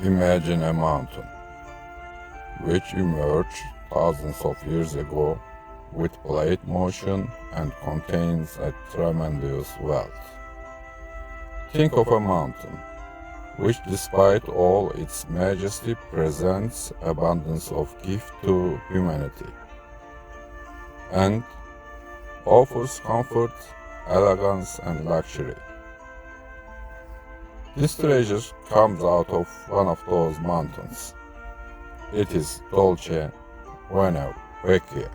Imagine a mountain, which emerged thousands of years ago with plate motion and contains a tremendous wealth. Think of a mountain, which despite all its majesty presents abundance of gift to humanity, and offers comfort, elegance, and luxury. This treasure comes out of one of those mountains. It is Dolce Vena Vecchia.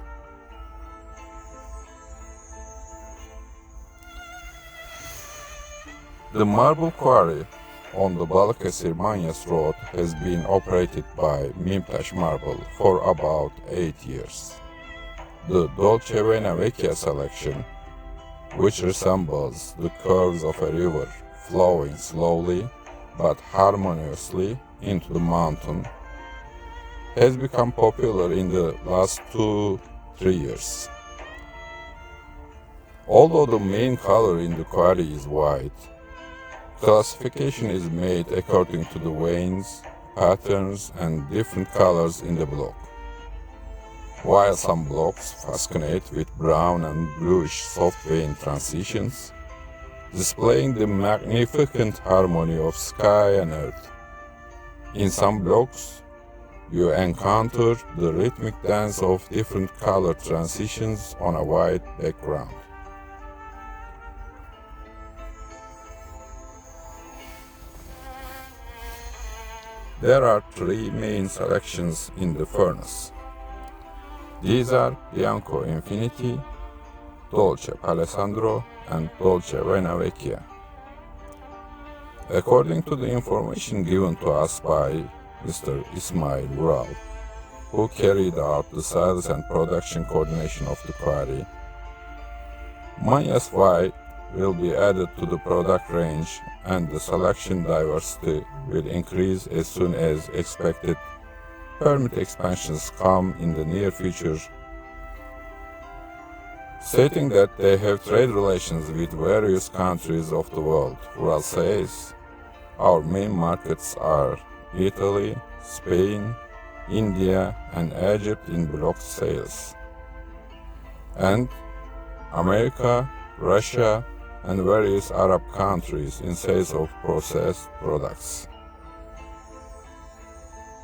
The marble quarry on the Balikesirden road has been operated by Mimtaş Marble for about 8 years. The Dolce Vena Vecchia selection, which resembles the curves of a river flowing slowly but harmoniously into the mountain, has become popular in the last 2-3 years. Although the main color in the quarry is white, classification is made according to the veins, patterns, and different colors in the block. While some blocks fascinate with brown and bluish soft vein transitions, displaying the magnificent harmony of sky and earth. In some blocks, you encounter the rhythmic dance of different color transitions on a white background. There are 3 main selections in the furnace. These are Bianco Infinity, Dolce Palesandro, and Dolce Vena Vecchia. According to the information given to us by Mr. Ismail Vural, who carried out the sales and production coordination of the quarry, Manyas White will be added to the product range and the selection diversity will increase as soon as expected permit expansions come in the near future. Stating that they have trade relations with various countries of the world, Vural says, our main markets are Italy, Spain, India, and Egypt in block sales, and America, Russia, and various Arab countries in sales of processed products.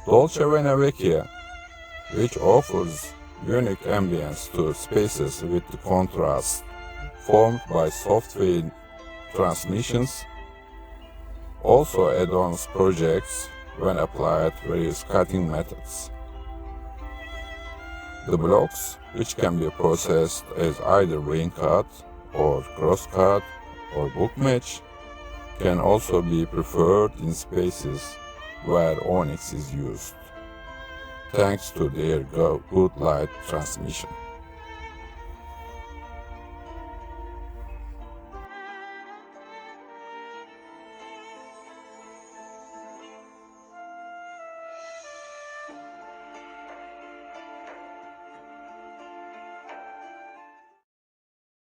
Dolce Vena Vecchia, which offers unique ambience to spaces with the contrast formed by soft vein transmissions, also adorns projects when applied various cutting methods. The blocks, which can be processed as either vein cut or cross cut or book match, can also be preferred in spaces where onyx is used, thanks to their good light transmission.